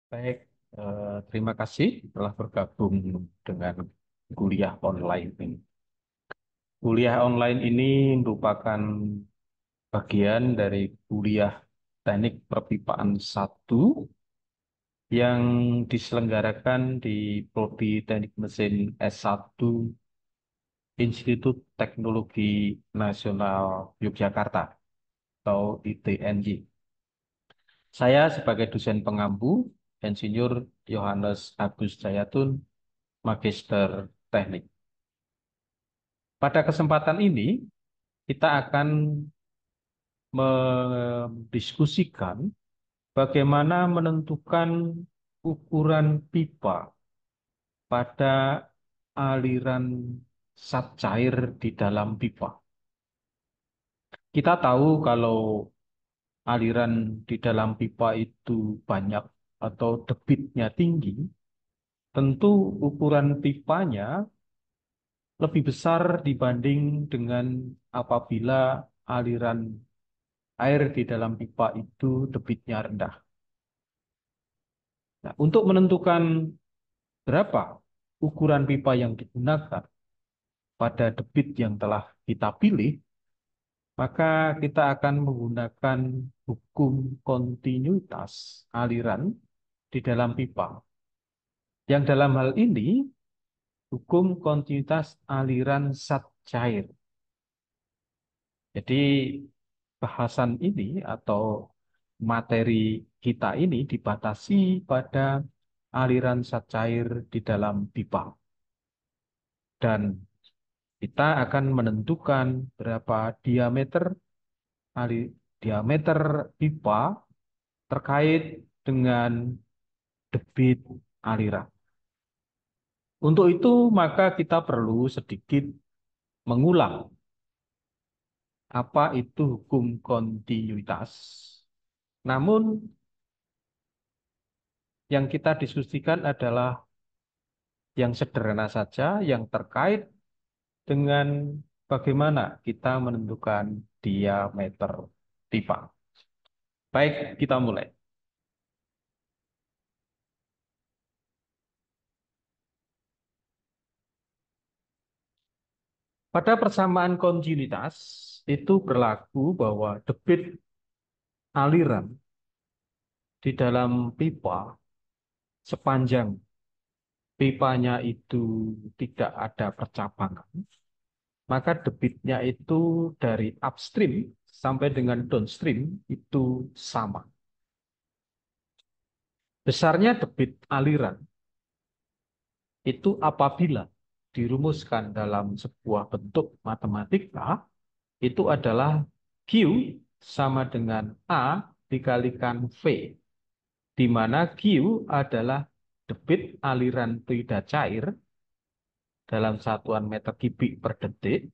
Baik, terima kasih telah bergabung dengan kuliah online ini. Kuliah online ini merupakan bagian dari kuliah Teknik Perpipaan 1 yang diselenggarakan di Prodi Teknik Mesin S1 Institut Teknologi Nasional Yogyakarta atau ITNY. Saya sebagai dosen pengampu, Insinyur Yohanes Agus Jayatun, Magister Teknik. Pada kesempatan ini, kita akan mendiskusikan bagaimana menentukan ukuran pipa pada aliran zat cair di dalam pipa. Kita tahu kalau aliran di dalam pipa itu banyak atau debitnya tinggi, tentu ukuran pipanya lebih besar dibanding dengan apabila aliran air di dalam pipa itu debitnya rendah. Nah, untuk menentukan berapa ukuran pipa yang digunakan pada debit yang telah kita pilih, maka kita akan menggunakan hukum kontinuitas aliran di dalam pipa. Yang dalam hal ini, hukum kontinuitas aliran zat cair. Jadi, bahasan ini atau materi kita ini dibatasi pada aliran zat cair di dalam pipa. Dan kita akan menentukan berapa ali- diameter pipa terkait dengan debit aliran. Untuk itu, maka kita perlu sedikit mengulang apa itu hukum kontinuitas. Namun, yang kita diskusikan adalah yang sederhana saja, yang terkait dengan bagaimana kita menentukan diameter pipa. Baik, kita mulai. Pada persamaan kontinuitas, itu berlaku bahwa debit aliran di dalam pipa sepanjang pipanya itu tidak ada percabangan, maka debitnya itu dari upstream sampai dengan downstream itu sama. Besarnya debit aliran itu apabila dirumuskan dalam sebuah bentuk matematika, itu adalah Q sama dengan A dikalikan V, di mana Q adalah debit aliran fluida cair dalam satuan meter kubik per detik,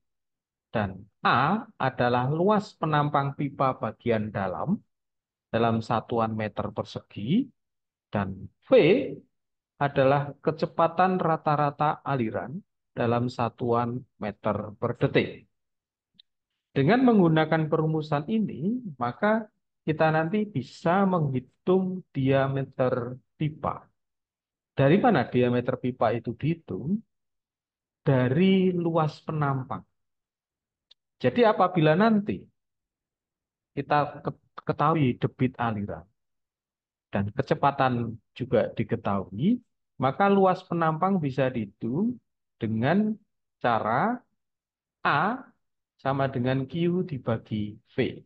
dan A adalah luas penampang pipa bagian dalam satuan meter persegi, dan V adalah kecepatan rata-rata aliran dalam satuan meter per detik. Dengan menggunakan perumusan ini, maka kita nanti bisa menghitung diameter pipa. Dari mana diameter pipa itu dihitung? Dari luas penampang. Jadi apabila nanti kita ketahui debit aliran dan kecepatan juga diketahui, maka luas penampang bisa dihitung dengan cara A sama dengan Q dibagi V.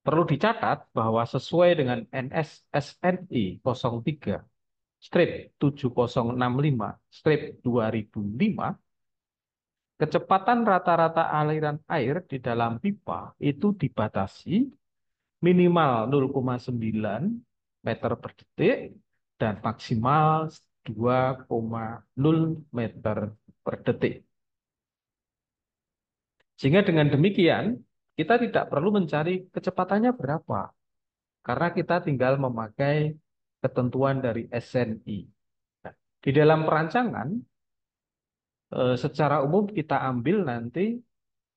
Perlu dicatat bahwa sesuai dengan NS SNI 03 strip 7065 strip 2005, kecepatan rata-rata aliran air di dalam pipa itu dibatasi minimal 0,9 meter per detik dan maksimal 2,0 meter per detik. Sehingga dengan demikian, kita tidak perlu mencari kecepatannya berapa, karena kita tinggal memakai ketentuan dari SNI. Nah, di dalam perancangan, secara umum kita ambil nanti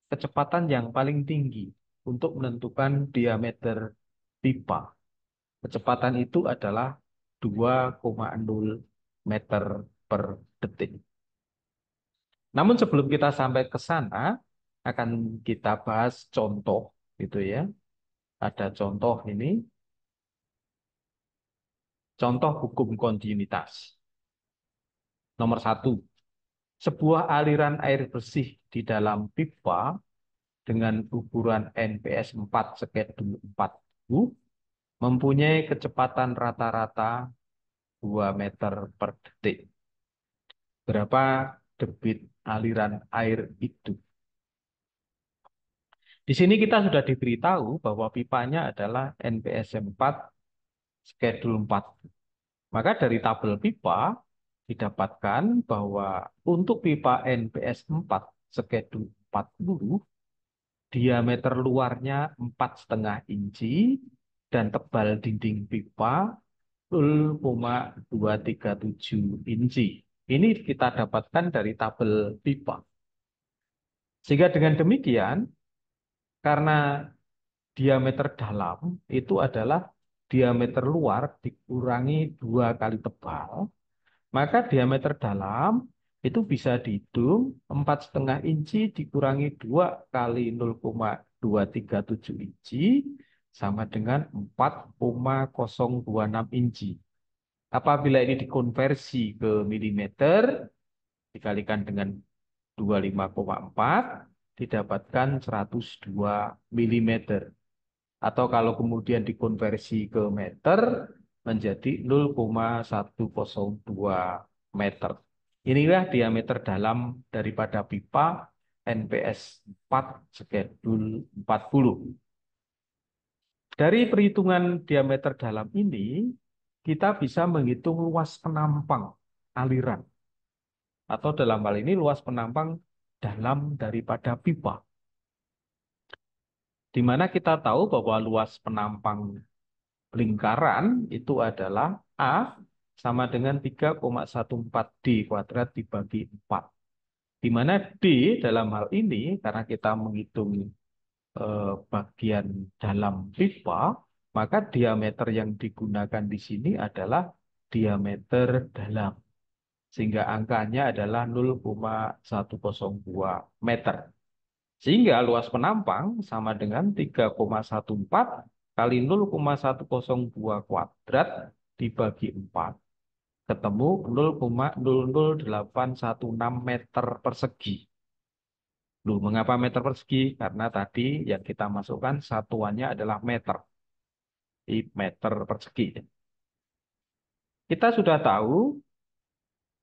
kecepatan yang paling tinggi untuk menentukan diameter pipa. Kecepatan itu adalah 2,0 meter per detik. Namun sebelum kita sampai ke sana, akan kita bahas contoh gitu ya. Ada contoh ini, contoh hukum kontinuitas. Nomor satu, sebuah aliran air bersih di dalam pipa dengan ukuran NPS 4 skedul 40 mempunyai kecepatan rata-rata 2 meter per detik. Berapa debit aliran air itu? Di sini kita sudah diberitahu bahwa pipanya adalah NPS 4 skedul 4. Maka dari tabel pipa didapatkan bahwa untuk pipa NPS 4 skedul 40, diameter luarnya 4,5 inci dan tebal dinding pipa 0,237 inci. Ini kita dapatkan dari tabel pipa. Sehingga dengan demikian, karena diameter dalam itu adalah diameter luar dikurangi 2 kali tebal, maka diameter dalam itu bisa dihitung 4,5 inci dikurangi 2 kali 0,237 inci sama dengan 4,026 inci. Apabila ini dikonversi ke milimeter, dikalikan dengan 25,4, didapatkan 102 milimeter. Atau kalau kemudian dikonversi ke meter, menjadi 0,102 meter. Inilah diameter dalam daripada pipa NPS 4 skedul 40. Dari perhitungan diameter dalam ini, kita bisa menghitung luas penampang aliran. Atau dalam hal ini luas penampang dalam daripada pipa. Di mana kita tahu bahwa luas penampang lingkaran itu adalah A sama dengan 3,14 D kuadrat dibagi 4. Di mana D dalam hal ini, karena kita menghitung bagian dalam pipa, maka diameter yang digunakan di sini adalah diameter dalam. Sehingga angkanya adalah 0,102 meter. Sehingga luas penampang sama dengan 3,14 kali 0,102 kuadrat dibagi 4. Ketemu 0,00816 meter persegi. Loh, mengapa meter persegi? Karena tadi yang kita masukkan satuannya adalah meter. Di meter persegi. Kita sudah tahu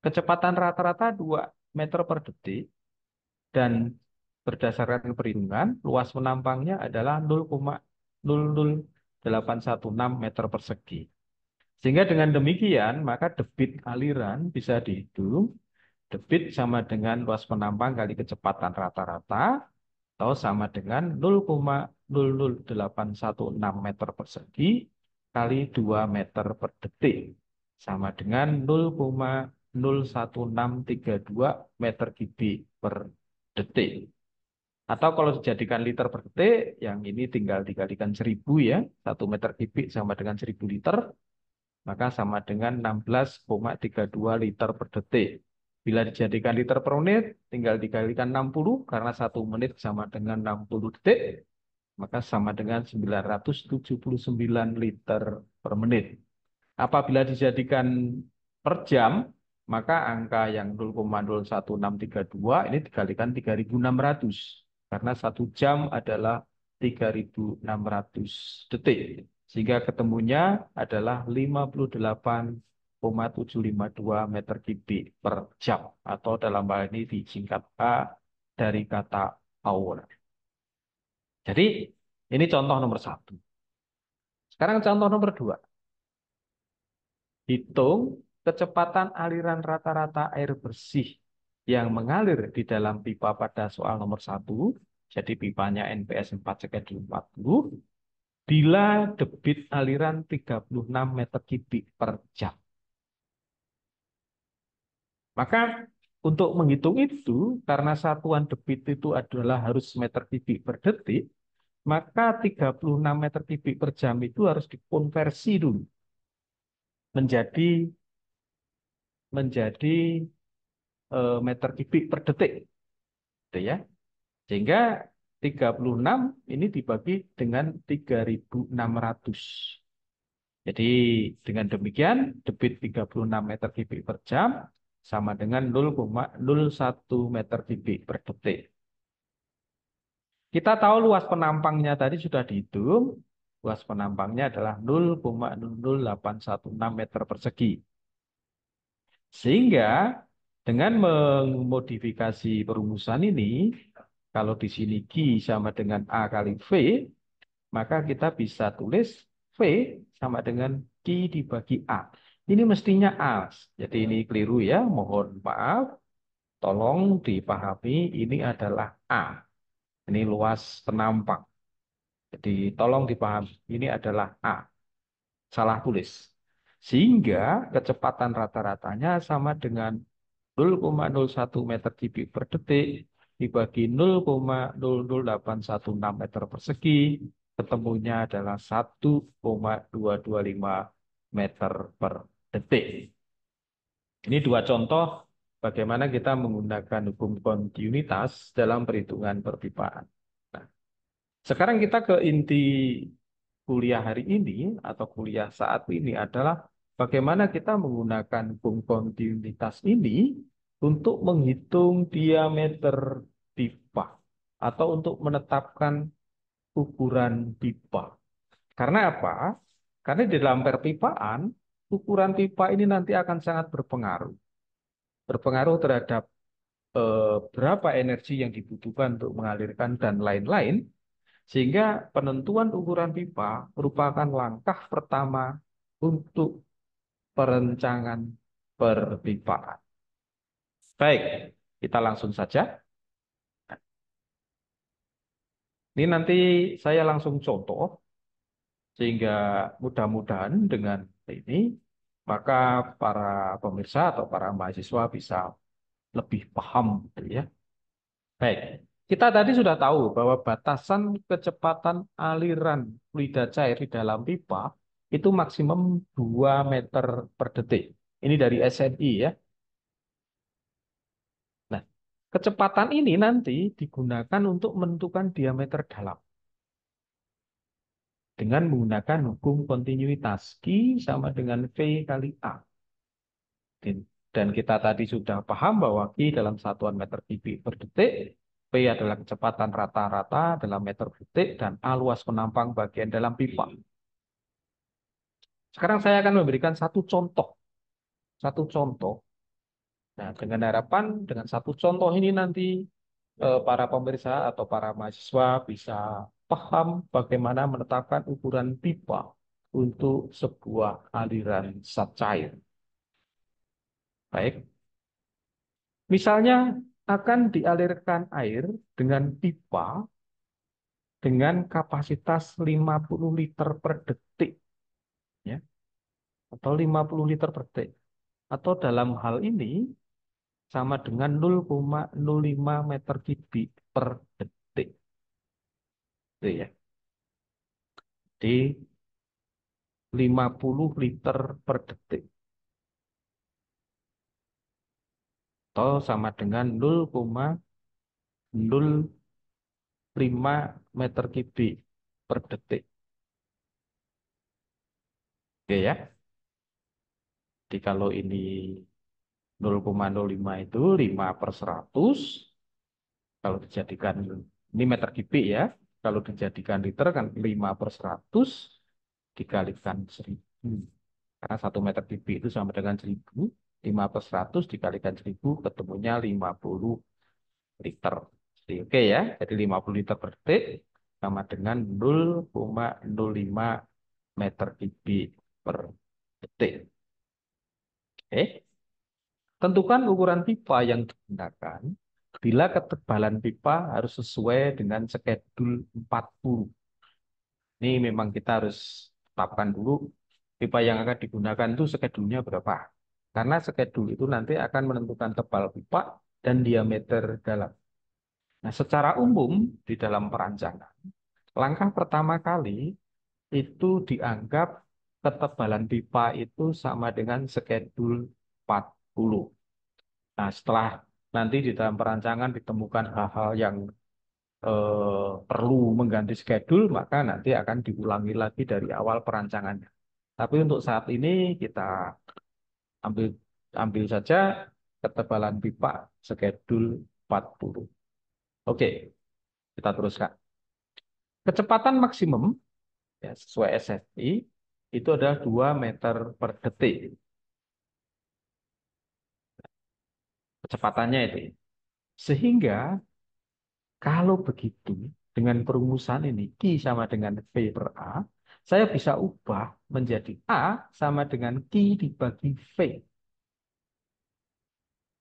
kecepatan rata-rata 2 meter per detik. Dan berdasarkan perhitungan, luas penampangnya adalah 0,00816 meter persegi. Sehingga dengan demikian, maka debit aliran bisa dihitung. Debit sama dengan luas penampang kali kecepatan rata-rata, atau sama dengan 0,00816 meter persegi kali 2 meter per detik. Sama dengan 0,01632 meter kubik per detik. Atau kalau dijadikan liter per detik, yang ini tinggal dikalikan 1000 ya. 1 meter kubik sama dengan 1000 liter, maka sama dengan 16,32 liter per detik. Bila dijadikan liter per menit, tinggal dikalikan 60, karena 1 menit sama dengan 60 detik, maka sama dengan 979 liter per menit. Apabila dijadikan per jam, maka angka yang 0,01632 ini dikalikan 3600. Karena 1 jam adalah 3600 detik. Sehingga ketemunya adalah 58,752 meter kubik per jam. Atau dalam hal ini disingkat A dari kata hour. Jadi ini contoh nomor 1. Sekarang contoh nomor 2. Hitung kecepatan aliran rata-rata air bersih yang mengalir di dalam pipa pada soal nomor 1. Jadi pipanya NPS 4 skedul 40. Bila debit aliran 36 meter kubik per jam. Maka untuk menghitung itu, karena satuan debit itu adalah harus meter kubik per detik, maka 36 meter kubik per jam itu harus dikonversi dulu menjadi menjadi meter kubik per detik, gitu ya. Sehingga 36 ini dibagi dengan 3.600. Jadi dengan demikian debit 36 meter kubik per jam sama dengan 0,01 meter kubik per detik. Kita tahu luas penampangnya tadi sudah dihitung. Luas penampangnya adalah 0,00816 meter persegi. Sehingga dengan memodifikasi perumusan ini, kalau di sini Q sama dengan A kali V, maka kita bisa tulis V sama dengan Q dibagi A. Ini mestinya A. Jadi ini keliru ya, mohon maaf. Tolong dipahami ini adalah A. Ini luas penampang. Jadi tolong dipahami, ini adalah A. Salah tulis. Sehingga kecepatan rata-ratanya sama dengan 0,01 meter kubik per detik dibagi 0,00816 meter persegi, ketemunya adalah 1,225 meter per detik. Ini dua contoh bagaimana kita menggunakan hukum kontinuitas dalam perhitungan perpipaan. Nah, sekarang kita ke inti kuliah hari ini atau kuliah saat ini adalah bagaimana kita menggunakan hukum kontinuitas ini untuk menghitung diameter pipa atau untuk menetapkan ukuran pipa. Karena apa? Karena di dalam perpipaan, ukuran pipa ini nanti akan sangat berpengaruh. Berpengaruh terhadap berapa energi yang dibutuhkan untuk mengalirkan dan lain-lain. Sehingga penentuan ukuran pipa merupakan langkah pertama untuk perencangan perpipaan. Baik, kita langsung saja. Ini nanti saya langsung contoh, sehingga mudah-mudahan dengan ini, maka para pemirsa atau para mahasiswa bisa lebih paham, gitu ya. Baik, kita tadi sudah tahu bahwa batasan kecepatan aliran fluida cair di dalam pipa itu maksimum 2 meter per detik. Ini dari SNI ya. Nah, kecepatan ini nanti digunakan untuk menentukan diameter dalam dengan menggunakan hukum kontinuitas Q sama dengan V kali A. Dan kita tadi sudah paham bahwa Q dalam satuan meter kubik per detik, P adalah kecepatan rata-rata dalam meter per detik, dan A luas penampang bagian dalam pipa. Sekarang saya akan memberikan satu contoh. Satu contoh. Nah, dengan harapan dengan satu contoh ini nanti para pemirsa atau para mahasiswa bisa paham bagaimana menetapkan ukuran pipa untuk sebuah aliran zat cair. Baik, misalnya akan dialirkan air dengan pipa dengan kapasitas 50 liter per detik, ya, atau 50 liter per detik. Atau dalam hal ini sama dengan 0,05 meter kubik per detik. Itu ya. Di 50 liter per detik. Atau sama dengan 0,05 meter kubik per detik. Oke ya. Jadi kalau ini 0,05 itu 5 per 100. Kalau dijadikan, ini meter kubik ya. Kalau dijadikan liter kan 5 per 100 dikalikan 1000. Karena 1 meter kubik itu sama dengan 1000. 5 per 100 dikalikan 1000 ketemunya 50 liter. Jadi, oke ya, jadi 50 liter per detik sama dengan 0,05 meter kubik per detik. Oke. Tentukan ukuran pipa yang digunakan bila ketebalan pipa harus sesuai dengan skedul 40. Ini memang kita harus tetapkan dulu pipa yang akan digunakan itu skedulnya berapa. Karena skedul itu nanti akan menentukan tebal pipa dan diameter dalam. Nah, secara umum di dalam perancangan, Langkah pertama kali itu dianggap ketebalan pipa itu sama dengan skedul 40. Nah, setelah nanti di dalam perancangan ditemukan hal-hal yang perlu mengganti skedul, maka nanti akan diulangi lagi dari awal perancangannya. Tapi untuk saat ini kita ambil ambil saja ketebalan pipa skedul 40. Oke, kita teruskan. Kecepatan maksimum ya, sesuai SFI itu adalah 2 meter per detik. Kecepatannya itu. Sehingga kalau begitu, dengan perumusan ini, Q sama dengan V per A, saya bisa ubah menjadi A sama dengan Q dibagi V.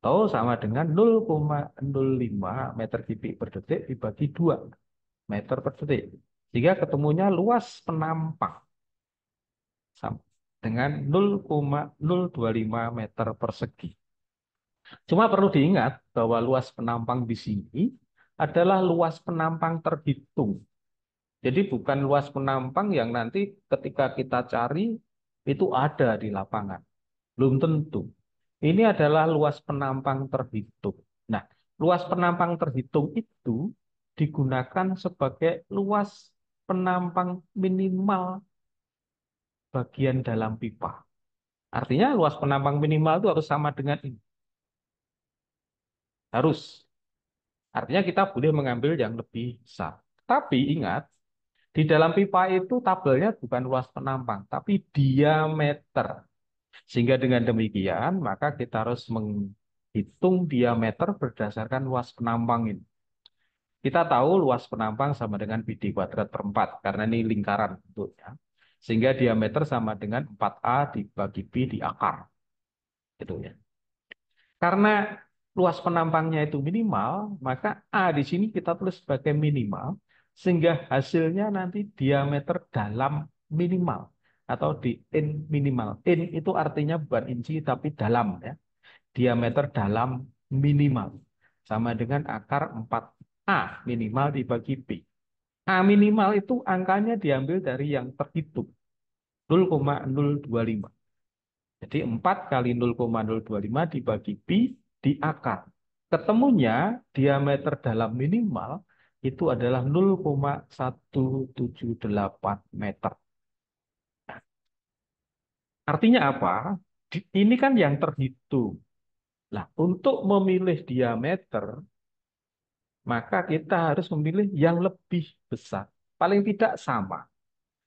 Atau sama dengan 0,05 meter kubik per detik dibagi 2 meter per detik. Sehingga ketemunya luas penampang sama dengan 0,025 meter persegi. Cuma perlu diingat bahwa luas penampang di sini adalah luas penampang terhitung. Jadi bukan luas penampang yang nanti ketika kita cari itu ada di lapangan. Belum tentu. Ini adalah luas penampang terhitung. Nah, luas penampang terhitung itu digunakan sebagai luas penampang minimal bagian dalam pipa. Artinya luas penampang minimal itu harus sama dengan ini. Harus. Artinya kita boleh mengambil yang lebih besar. Tapi ingat, di dalam pipa itu tabelnya bukan luas penampang, tapi diameter. Sehingga dengan demikian, maka kita harus menghitung diameter berdasarkan luas penampang ini. Kita tahu luas penampang sama dengan BD kuadrat per 4, karena ini lingkaran bentuknya. Sehingga diameter sama dengan 4A dibagi B di akar. Gitu ya. Karena luas penampangnya itu minimal, maka A di sini kita tulis sebagai minimal, sehingga hasilnya nanti diameter dalam minimal atau di in minimal. In itu artinya bukan inci tapi dalam ya. Diameter dalam minimal sama dengan akar 4A minimal dibagi B. A minimal itu angkanya diambil dari yang terhitung 0,025. Jadi 4 kali 0,025 dibagi pi di akar. Ketemunya diameter dalam minimal itu adalah 0,178 meter. Artinya apa? Ini kan yang terhitung. Nah, untuk memilih diameter, maka kita harus memilih yang lebih besar. Paling tidak sama.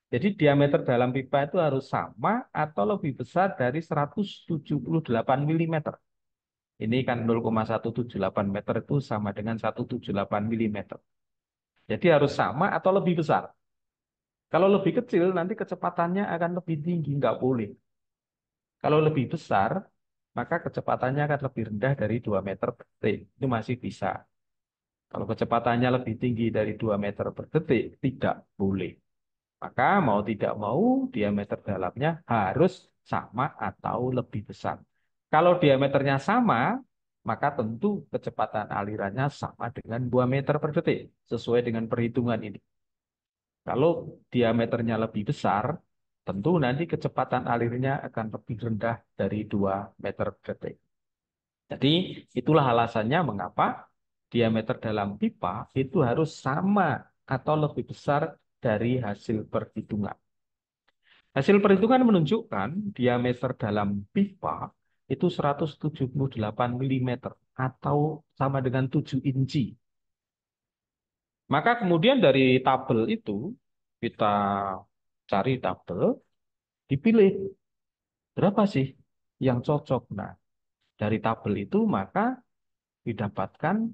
Jadi diameter dalam pipa itu harus sama atau lebih besar dari 178 mm. Ini kan 0,178 meter itu sama dengan 178 mm. Jadi harus sama atau lebih besar. Kalau lebih kecil nanti kecepatannya akan lebih tinggi, nggak boleh. Kalau lebih besar, maka kecepatannya akan lebih rendah dari 2 meter per detik. Itu masih bisa. Kalau kecepatannya lebih tinggi dari 2 meter per detik, tidak boleh. Maka mau tidak mau diameter dalamnya harus sama atau lebih besar. Kalau diameternya sama, maka tentu kecepatan alirannya sama dengan 2 meter per detik, sesuai dengan perhitungan ini. Kalau diameternya lebih besar, tentu nanti kecepatan alirnya akan lebih rendah dari 2 meter per detik. Jadi itulah alasannya mengapa diameter dalam pipa itu harus sama atau lebih besar dari hasil perhitungan. Hasil perhitungan menunjukkan diameter dalam pipa itu 178 mm atau sama dengan 7 inci. Maka kemudian dari tabel itu kita cari tabel, dipilih berapa sih yang cocok. Nah, dari tabel itu maka didapatkan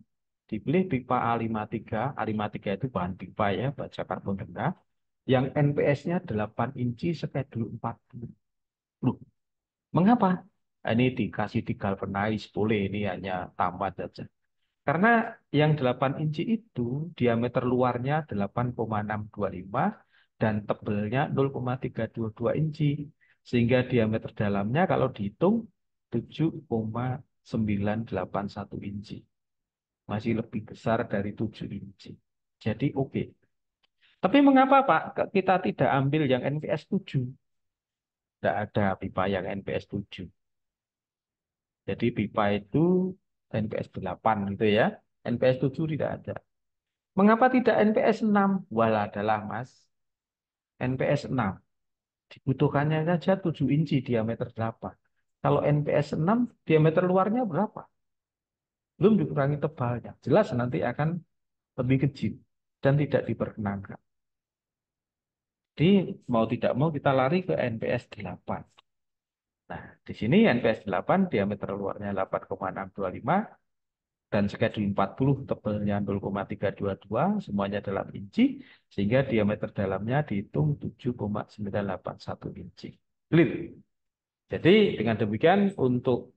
dipilih pipa A53. A53 itu bahan pipa ya, baja karbon rendah, yang NPS-nya 8 inci skedul 40. Loh, mengapa? Ini dikasih di galvanize, boleh ini hanya tambah saja. Karena yang 8 inci itu diameter luarnya 8,625 dan tebelnya 0,322 inci. Sehingga diameter dalamnya kalau dihitung 7,981 inci. Masih lebih besar dari 7 inci. Jadi oke. Tapi mengapa Pak kita tidak ambil yang NPS 7? Tidak ada pipa yang NPS 7. Jadi pipa itu NPS 8 gitu ya. NPS 7 tidak ada. Mengapa tidak NPS 6? Walah adalah Mas, NPS 6. Dibutuhkannya saja 7 inci diameter 8. Kalau NPS 6 diameter luarnya berapa? Belum dikurangi tebalnya. Jelas nanti akan lebih kecil dan tidak diperkenankan. Jadi mau tidak mau kita lari ke NPS 8. Nah, di sini NPS 8 diameter luarnya 8,625 dan schedule 40 tebelnya 0,322 semuanya dalam inci sehingga diameter dalamnya dihitung 7,981 inci. Clear. Jadi dengan demikian untuk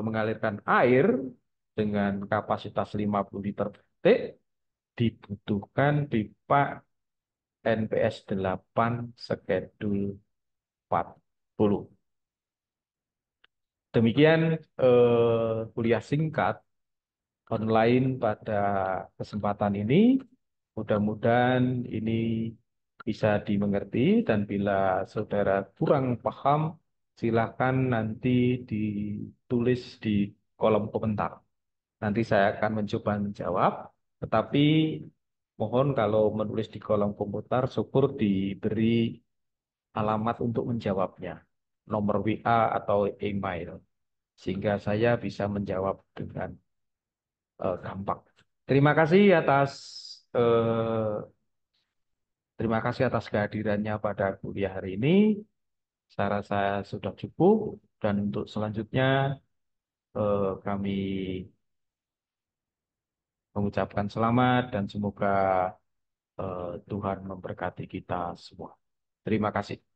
mengalirkan air dengan kapasitas 50 liter per detik dibutuhkan pipa NPS 8 schedule 40. Demikian kuliah singkat online pada kesempatan ini. Mudah-mudahan ini bisa dimengerti dan bila saudara kurang paham, silakan nanti ditulis di kolom komentar. Nanti saya akan mencoba menjawab, tetapi mohon kalau menulis di kolom komentar, syukur diberi alamat untuk menjawabnya, nomor WA atau email, sehingga saya bisa menjawab dengan gampang. Terima kasih atas eh, terima kasih atas kehadirannya pada kuliah hari ini. Saya rasa sudah cukup dan untuk selanjutnya kami mengucapkan selamat dan semoga Tuhan memberkati kita semua. Terima kasih.